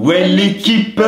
Ouais l'équipe.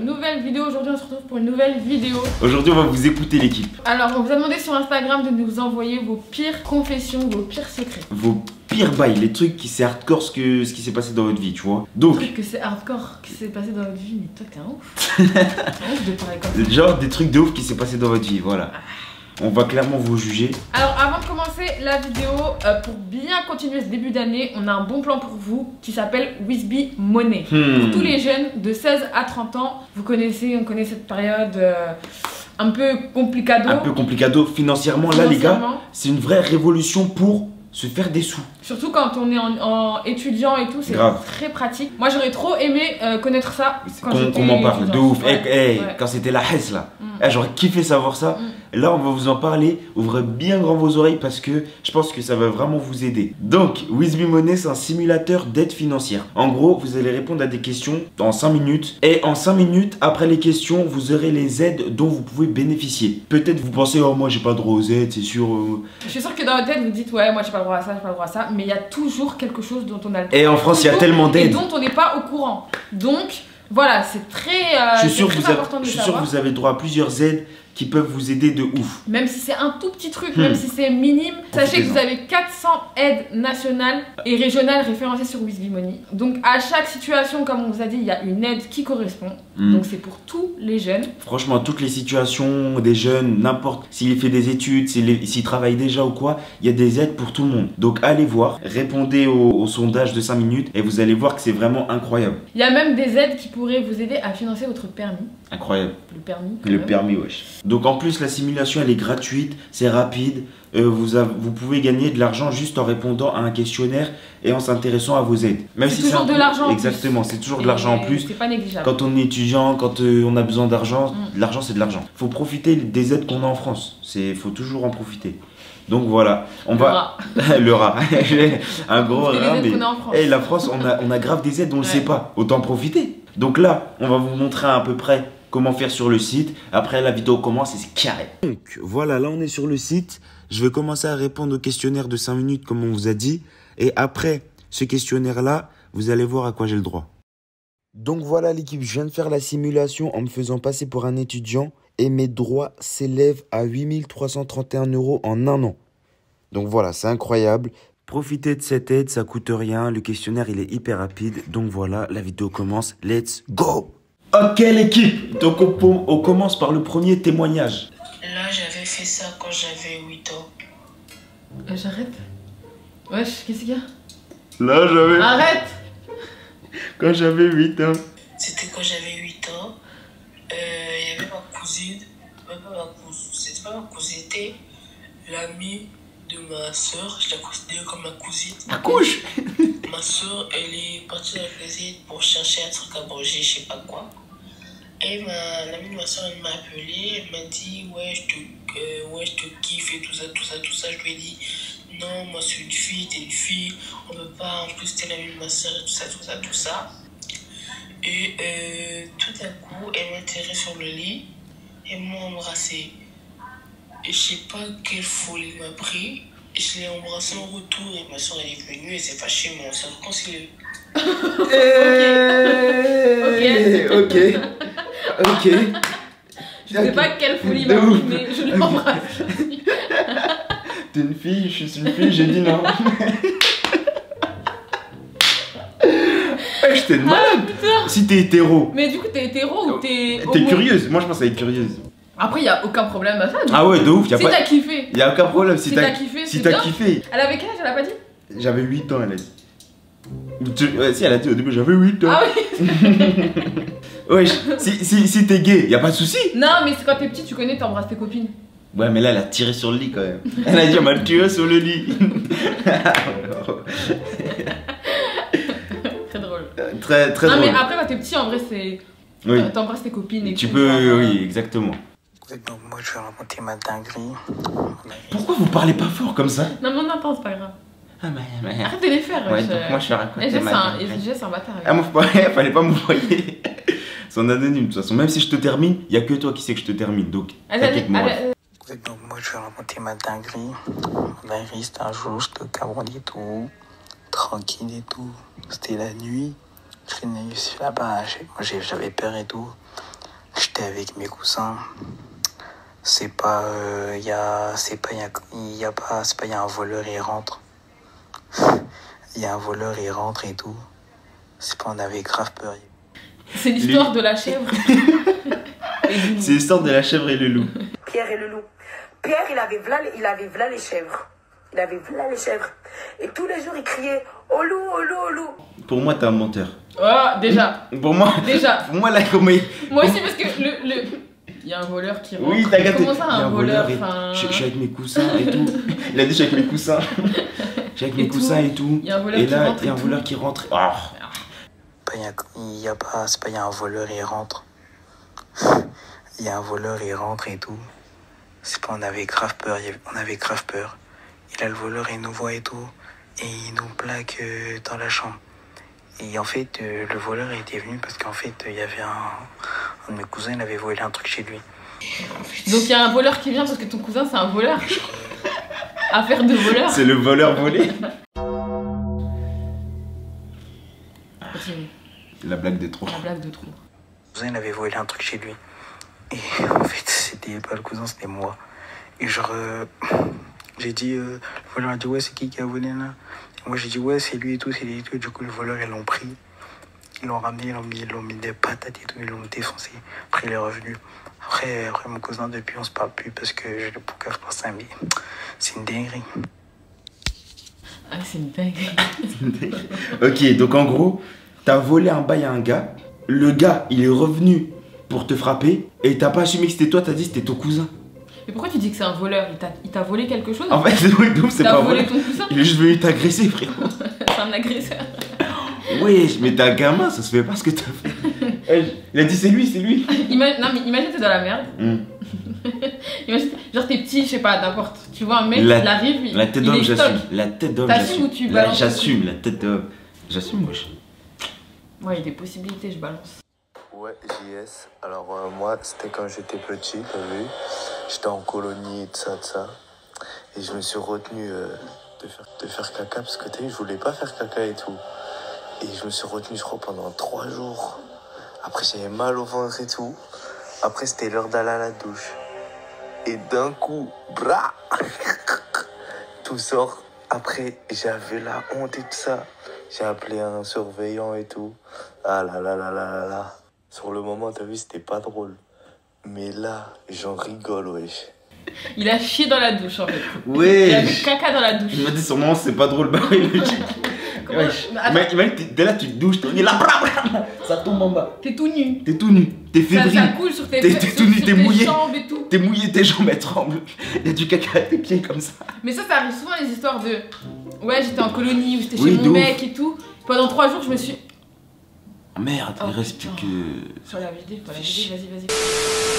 Nouvelle vidéo, aujourd'hui on se retrouve pour une nouvelle vidéo. Aujourd'hui on va vous écouter l'équipe. Alors on vous a demandé sur Instagram de nous envoyer vos pires confessions, vos pires secrets. Vos pires bails, les trucs qui c'est hardcore ce qui s'est passé dans votre vie, tu vois. Donc Les trucs que c'est hardcore qui s'est passé dans votre vie, mais toi t'es un ouf. T'es un ouf de parler comme ça. genre des trucs de ouf qui s'est passé dans votre vie, voilà. On va clairement vous juger. Alors avant de commencer la vidéo, pour bien continuer ce début d'année, on a un bon plan pour vous qui s'appelle Wizby Money. Pour tous les jeunes de 16 à 30 ans, vous connaissez, on connaît cette période un peu complicado. Un peu complicado financièrement, là les gars, c'est une vraie révolution pour se faire des sous. Surtout quand on est en étudiant et tout, c'est très pratique. Moi j'aurais trop aimé connaître ça quand j'étais qu'on m'en parle, de ouf. Ouais. Quand c'était la Hesse là, j'aurais kiffé savoir ça. Là on va vous en parler, ouvrez bien grand vos oreilles parce que je pense que ça va vraiment vous aider. Donc Wizby Money, c'est un simulateur d'aide financière. En gros, vous allez répondre à des questions en 5 minutes. Et en 5 minutes, après les questions, vous aurez les aides dont vous pouvez bénéficier. Peut-être vous pensez, oh moi j'ai pas droit aux aides, c'est sûr. Je suis sûre que dans votre tête vous dites, ouais moi j'ai pas le droit à ça, j'ai pas le droit à ça. Mais il y a toujours quelque chose dont on a le droit. Et en France il y a tellement d'aides. Et dont on n'est pas au courant. Donc voilà, c'est très, je suis sûr que important de savoir. Je suis sûr que vous avez droit à plusieurs aides qui peuvent vous aider de ouf. Même si c'est un tout petit truc, même si c'est minime, sachez que vous avez 400 aides nationales et régionales référencées sur Wizby Money. Donc à chaque situation, comme on vous a dit, il y a une aide qui correspond. Donc c'est pour tous les jeunes. Franchement, toutes les situations des jeunes, n'importe s'il fait des études, s'il travaille déjà ou quoi, il y a des aides pour tout le monde. Donc allez voir, répondez au sondage de 5 minutes et vous allez voir que c'est vraiment incroyable. Il y a même des aides qui pourraient vous aider à financer votre permis. Incroyable. Le permis. Le permis, wesh. Donc en plus, la simulation, elle est gratuite, c'est rapide. Vous pouvez gagner de l'argent juste en répondant à un questionnaire et en s'intéressant à vos aides. Même si toujours de l'argent. Exactement, c'est toujours de l'argent en plus. C'est pas négligeable. Quand on est étudiant, quand on a besoin d'argent, l'argent c'est de l'argent. Faut profiter des aides qu'on a en France. Faut toujours en profiter. Donc voilà, on va. Le rat. Un gros rat. Mais la France, on a grave des aides, on le sait pas. Autant profiter. Donc là, on va vous montrer à peu près comment faire sur le site. Après, la vidéo commence et c'est carré. Donc voilà, là on est sur le site. Je vais commencer à répondre au questionnaire de 5 minutes comme on vous a dit. Et après ce questionnaire-là, vous allez voir à quoi j'ai le droit. Donc voilà l'équipe, je viens de faire la simulation en me faisant passer pour un étudiant. Et mes droits s'élèvent à 8 331 € en un an. Donc voilà, c'est incroyable. Profitez de cette aide, ça coûte rien. Le questionnaire, il est hyper rapide. Donc voilà, la vidéo commence. Let's go! Ok l'équipe, donc on commence par le premier témoignage. Là, j'avais fait ça quand j'avais 8 ans. J'arrête. Wesh, qu'est-ce qu'il y a? Là, j'avais... Arrête! Quand j'avais 8 ans. C'était quand j'avais 8 ans. Il y avait ma cousine. C'était pas ma cousine, c'était l'amie de ma soeur. Je la considère comme ma cousine. Accouche! Ma soeur, elle est partie dans la cuisine pour chercher un truc à manger, je sais pas quoi. Et l'amie de ma soeur, elle m'a appelé, elle m'a dit ouais je te kiffe et tout ça. Je lui ai dit non, moi c'est une fille, t'es une fille, on peut pas, en plus t'es l'amie de ma soeur et tout ça. Et tout d'un coup, elle m'a tiré sur le lit et m'a embrassé. Et je sais pas quelle folie m'a pris. Je l'ai embrassé en retour et ma soeur elle est venue et s'est fâchée, mais on s'est réconciliés. Ok. Je sais pas quelle folie m'a pris, mais je l'embrasse. T'es une fille, je suis une fille, j'ai dit non. Ouais, j'étais malade. Si t'es hétéro. Mais du coup, t'es hétéro ou t'es homo? T'es curieuse, moi je pense à être curieuse. Après, y a aucun problème à ça. Ah ouais, de ouf. Si t'as kiffé. Y a aucun problème. Si t'as kiffé, si t'as kiffé. Elle avait quel âge, elle a pas dit? J'avais 8 ans, elle a dit. Ouais, si, elle a dit au début, j'avais 8 ans. Ah oui. Ouais, si t'es gay, y a pas de souci. Non, mais quand t'es petit, tu connais, t'embrasses tes copines. Ouais, mais là, elle a tiré sur le lit quand même. Elle a dit, on m'a tiré sur le lit. Très drôle. Très drôle. Non, mais après, quand t'es petit, en vrai, c'est. Oui. T'embrasses tes copines et tu peux, oui, exactement. Donc, moi, je vais raconter ma dinguerie. Pourquoi vous parlez pas fort comme ça? Non, mais on entend, c'est pas grave. Ah, mais... Arrête de les faire. Ouais, donc moi, je vais raconter ma dinguerie. C'est un bâtard. Ah, moi, fallait pas m'envoyer. C'est anonyme, de toute façon. Même si je te termine, y a que toi qui sais que je te termine. Donc, t'inquiète-moi. Donc, moi, je vais raconter ma dinguerie. Ma dinguerie, c'était un jour, j'étais au Cameroun et tout. Tranquille et tout. C'était la nuit. Je traînais ici là-bas, j'avais peur et tout. J'étais avec mes cousins. C'est pas, il y a un voleur, il rentre. Il y a un voleur, il rentre et tout. C'est pas, on avait grave peur. C'est l'histoire de la chèvre. C'est l'histoire de la chèvre et le loup. Pierre et le loup. Pierre, il avait v'là les chèvres. Il avait v'là les chèvres. Et tous les jours, il criait « Au loup, au loup, au loup !» Pour moi, t'es un menteur. Oh, déjà. Pour moi, déjà. Pour moi, là, comment il... Moi aussi, parce que il y a un voleur qui rentre. Oui, t'as gâté. Comment ça, un voleur Je suis avec mes coussins et tout. Il a dit, je suis avec mes coussins. Je suis avec mes coussins et tout. Il y a un voleur et qui là, rentre. Il y a un voleur qui rentre. Oh. Il y a un voleur, il rentre. Il y a un voleur, il rentre et tout. C'est pas, on avait grave peur. On avait grave peur. Et là, le voleur, il nous voit et tout. Et il nous plaque dans la chambre. Et en fait, le voleur était venu parce qu'en fait, il y avait un de mes cousins, il avait volé un truc chez lui. Donc il y a un voleur qui vient parce que ton cousin, c'est un voleur. Affaire de voleur. C'est le voleur volé. La blague de trop. La blague de trop. Mon cousin, il avait volé un truc chez lui. Et en fait, c'était pas le cousin, c'était moi. Et genre, j'ai dit, le voleur a dit, ouais, c'est qui a volé là? Et moi, j'ai dit, ouais, c'est lui et tout, c'est lui et tout. Et du coup, le voleur, ils l'ont pris. Ils l'ont ramené, ils l'ont mis des patates et tout, ils l'ont défoncé. Après, il est revenu. Après, mon cousin, depuis, on se parle plus parce que j'ai le poucave pour 5 000. C'est une dinguerie. Ah, c'est une dinguerie. Ok, donc en gros, t'as volé un bail à un gars. Le gars, il est revenu pour te frapper. Et t'as pas assumé que c'était toi, t'as dit que c'était ton cousin. Mais pourquoi tu dis que c'est un voleur? Il t'a volé quelque chose? En fait, c'est pas volé vrai. ton cousin? Il est juste venu t'agresser, frérot. C'est un agresseur. Oui, mais t'es un gamin, ça se fait pas ce que t'as fait. Il a dit c'est lui, c'est lui. Non, mais imagine t'es dans la merde. Imagine, genre t'es petit, je sais pas, n'importe. Tu vois un mec, il arrive, la tête d'homme, j'assume. La tête d'homme, j'assume. T'assumes ou tu balances? J'assume, la tête d'homme. J'assume, wesh. Ouais, il y a des possibilités, je balance. Ouais, JS. Alors moi, c'était quand j'étais petit, t'as vu. J'étais en colonie, de ça. Et je me suis retenu de faire caca parce que t'as vu, je voulais pas faire caca et tout. Et je me suis retenu, je crois, pendant 3 jours. Après, j'avais mal au ventre et tout. Après, c'était l'heure d'aller à la douche. Et d'un coup, bra, tout sort. Après, j'avais la honte et tout ça. J'ai appelé un surveillant et tout. Ah là là là là là là. Sur le moment, t'as vu, c'était pas drôle. Mais là, j'en rigole, wesh. Il a chié dans la douche, en fait. Ouais. Il a mis caca dans la douche. Il m'a dit sur le moment, c'est pas drôle, bah oui, le truc. T'es là, tu te douches, t'es là, ça tombe en bas. T'es tout nu. T'es tout nu, t'es fébrile. Ça coule sur tes tout nu, t'es mouillé. jambes et tout. T'es mouillé, tes jambes elles tremblent. Il y a du caca à tes pieds comme ça. Mais ça arrive souvent les histoires de. Ouais, j'étais en colonie ou j'étais chez mon mec et tout. Pendant 3 jours, je me suis. Merde, il reste plus que. Sur la vidéo, vas-y.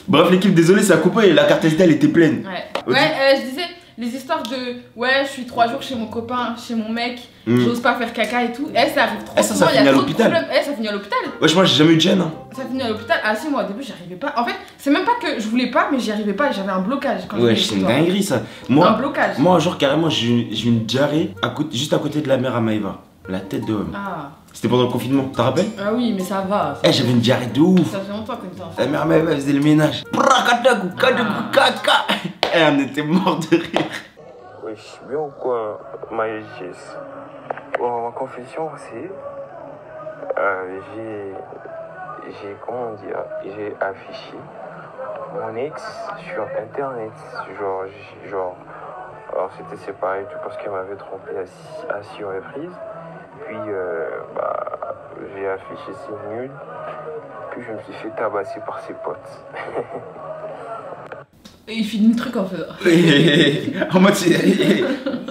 Bref, l'équipe, désolé, ça a coupé et la carte SD elle était pleine. Ouais, je disais. Les histoires de ouais, je suis 3 jours chez mon copain, chez mon mec, j'ose pas faire caca et tout. Ça arrive trop souvent, ça finit à l'hôpital. Ça finit à l'hôpital. Wesh, moi j'ai jamais eu de gêne. Ça finit à l'hôpital. Ah si, moi au début j'y arrivais pas. En fait, c'est même pas que je voulais pas, mais j'y arrivais pas. J'avais un blocage quand ouais, c'est une dinguerie ça. Moi, un blocage. Moi un jour carrément j'ai eu une diarrhée juste à côté de la mer à Maïva. La tête de homme. Ah. C'était pendant le confinement, t'as rappelles? Ah oui, mais ça va. J'avais une diarrhée de ouf. Ça fait longtemps que t'es enfant. La mère à Maïva faisait le ménage. On était mort de rire. Wesh, bien ou quoi, Maïgis? Bon, ma confession, c'est... comment dire, j'ai affiché mon ex sur internet. Genre, alors c'était séparé tout parce qu'elle m'avait trompé à 6 reprises. Puis, j'ai affiché ses nudes. Puis je me suis fait tabasser par ses potes. Et il finit le truc en faisant. En mode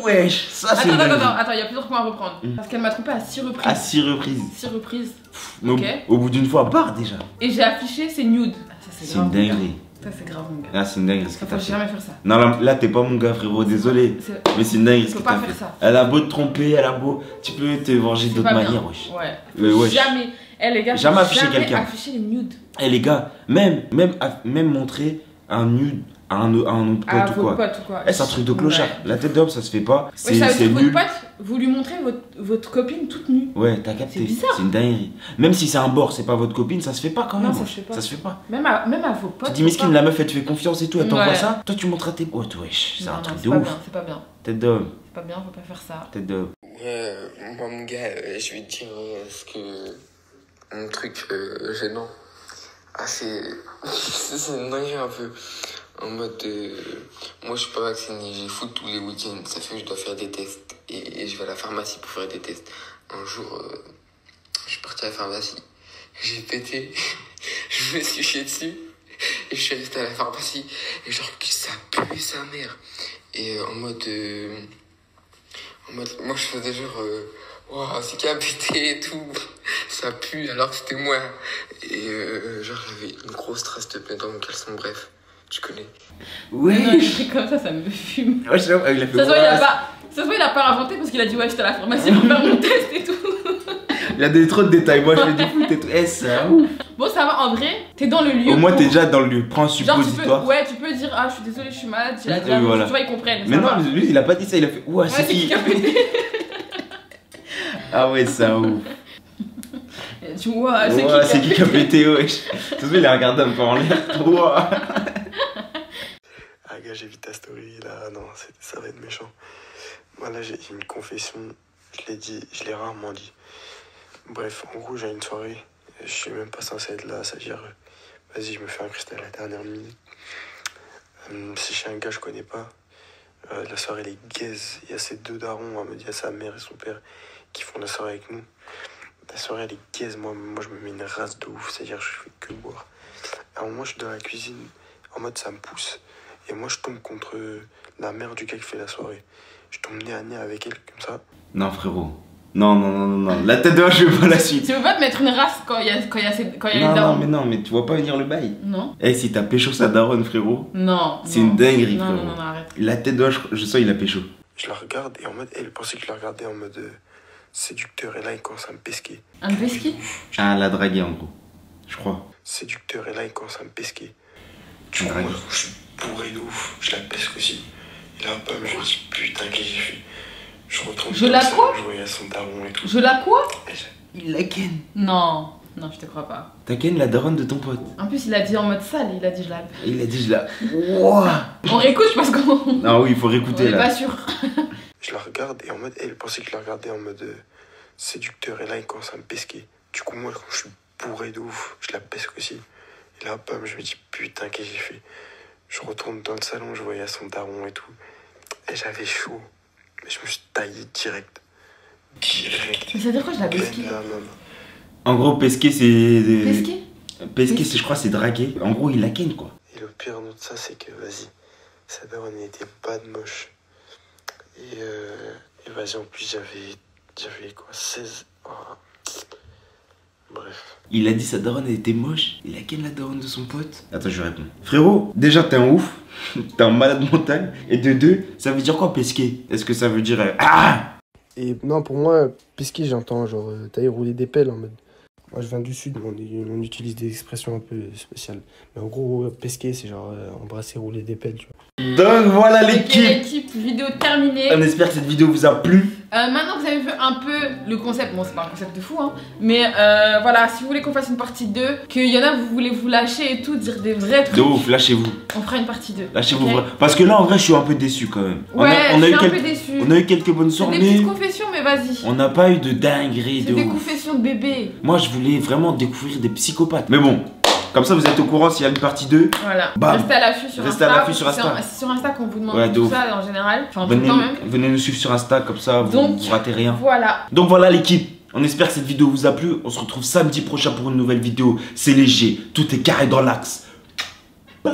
wesh, ça c'est. Attends, il y a plusieurs points à reprendre. Parce qu'elle m'a trompé à 6 reprises. À 6 reprises. 6 reprises. Ok. Au bout d'une fois, barre déjà. Et j'ai affiché ses nudes. Ça c'est grave. C'est une dinguerie. Ça c'est grave mon gars. Ah, c'est une dinguerie ce que t'as fait. Faut jamais faire ça. Non, là t'es pas mon gars frérot, désolé. Mais c'est une dinguerie ce que t'as fait. Ça. Elle a beau te tromper, elle a beau. Tu peux te venger d'autres manières, wesh. Ouais. Jamais. Les gars, jamais afficher quelqu'un. Afficher les nudes. Les gars, même montrer un nude à un autre pote ou quoi. C'est un truc de clochard. La tête d'homme, ça se fait pas. C'est nul. Votre pote, vous lui montrez votre copine toute nue. Ouais, t'as capté. C'est bizarre. C'est une dinguerie. Même si c'est un bord, c'est pas votre copine, ça se fait pas quand même. Non, ça se fait pas. Même à vos potes. Tu dis, mesquine, la meuf, elle te fait confiance et tout, elle t'envoie ça. Toi, tu montres à tes potes, wesh. C'est un truc de ouf. C'est pas bien. Tête d'homme. C'est pas bien, faut pas faire ça. Tête d'homme. Ouais, moi, mon gars, je vais te dire ce que. Un truc gênant. Ah, c'est une dinguerie un peu. En mode, moi je suis pas vacciné, j'ai foot tous les week-ends, ça fait que je dois faire des tests. Et je vais à la pharmacie pour faire des tests. Un jour, je suis parti à la pharmacie, j'ai pété, je me suis chié dessus, et je suis resté à la pharmacie, et genre que ça pue sa mère. Et en mode, moi je faisais genre, waouh, c'est qui a pété et tout, ça pue alors que c'était moi. Et genre j'avais une grosse trace de plaie dans mon caleçon, bref. Tu connais. Ouais. Non, des trucs comme ça me fume. Ouais, je sais pas, il a fait. Ça se voit, il a pas inventé parce qu'il a dit ouais, j'étais à la pharmacie pour faire mon test et tout. Il a donné trop de détails. Moi, je fais du foot et tout. Ça ouf. Bon, ça va, en vrai, t'es dans le lieu. Au moins, t'es déjà dans le lieu. Prends un suppositoire. Tu peux dire ah, je suis désolée, je suis malade, j'ai la diarrhée. Voilà. Tu vois, ils comprennent. Mais non, lui, il a pas dit ça. Il a fait ouah, c'est qui a pété. Ah ouais, ça ouf. Tu vois, c'est qui a pété, wesh. Tout il a regardé un peu en l'air. Ouah. Ah gars, j'ai vu ta story là, non, ça va être méchant. Moi là, j'ai une confession, je l'ai rarement dit. Bref, en gros, j'ai une soirée, je suis même pas censé être là, ça veut dire, vas-y, je me fais incruster à la dernière minute. Si je suis un gars, je connais pas. La soirée, elle est gaze, il y a ces deux darons, elle me dit à sa mère et son père qui font la soirée avec nous. La soirée, elle est gaze, moi je me mets une race de ouf, c'est-à-dire je fais que boire. À un moment, je suis dans la cuisine, en mode ça me pousse. Et moi, je tombe contre la mère du gars qui fait la soirée. Je tombe nez à nez avec elle, comme ça. Non, frérot. Non. La tête de vache, je veux pas la suite. Tu veux pas te mettre une race quand il y a les darons? Non, mais tu vois pas venir le bail. Non. Eh, si t'as pécho sa daronne, frérot. Non. C'est une dinguerie, frérot. Non, arrête. La tête de vache, je sens, il a pécho. Je la regarde et en mode, elle pensait que je la regardais en mode séducteur. Et là, il commence à me pesquer. Un pesquer? Ah, la draguer, en gros. Je crois. Séducteur, et là, il commence à me pesquer. Du coup, moi, je suis bourré de ouf, je la pesque aussi. Et là, bam, je me dis putain, qu'est-ce que j'ai fait? Je retourne. Je la quoi? Je voyais son daron et tout. Je la quoi? Il la ken. Non, je te crois pas. T'as ken la daronne de ton pote. En plus, il a dit en mode sale, il a dit je la. Il a dit je la. Wouah. On réécoute parce qu'on. Ah oui, il faut réécouter là. On est pas sûr. Je la regarde et en mode, elle pensait que je la regardais en mode séducteur. Et là, il commence à me pesquer. Du coup, moi, quand je suis bourré de ouf, je la pesque aussi. Et là, bam, je me dis putain, qu'est-ce que j'ai fait? Je retourne dans le salon, je voyais son daron et tout. Et j'avais chaud. Mais je me suis taillé direct. Mais ça veut dire quoi, je la pesqué? En gros, pesquer, c'est. Pesquer? Pesquer, c'est, je crois, c'est draguer. En gros, il la ken, quoi. Et le pire de ça, c'est que, vas-y, sa daronne était pas de moche. Et vas-y, en plus, j'avais quoi, 16. Oh. Bref. Il a dit sa daronne elle était moche. Il a ken la daronne de son pote. Attends, je réponds. Frérot, déjà t'es un ouf. T'es un malade mental. Et de deux, ça veut dire quoi pesquer? Est-ce que ça veut dire ah? Et non, pour moi, pesquer, j'entends genre tailler, rouler des pelles en mode. Moi, je viens du sud, on utilise des expressions un peu spéciales. Mais en gros, pesquer, c'est genre embrasser, rouler des pelles, tu vois. Donc voilà l'équipe, vidéo terminée. On espère que cette vidéo vous a plu. Maintenant que vous avez vu un peu le concept, bon c'est pas un concept de fou hein, mais voilà, si vous voulez qu'on fasse une partie 2, qu'il y en a vous voulez vous lâcher et tout, dire des vrais trucs. De ouf, lâchez-vous. On fera une partie 2. Lâchez-vous, okay. Parce que là en vrai je suis un peu déçu quand même. Ouais, je suis un peu déçu. On a eu quelques bonnes soirées. Des petites confessions mais vas-y. On n'a pas eu de dinguerie de ouf. C'est des confessions de bébé. Moi je voulais vraiment découvrir des psychopathes. Mais bon. Comme ça, vous êtes au courant s'il y a une partie 2. Voilà. Restez à l'affût sur Insta. C'est sur Insta qu'on vous demande tout ça en général. Enfin, tout le temps même. Venez nous suivre sur Insta, comme ça, vous ratez rien. Voilà. Donc voilà l'équipe. On espère que cette vidéo vous a plu. On se retrouve samedi prochain pour une nouvelle vidéo. C'est léger. Tout est carré dans l'axe. Bye.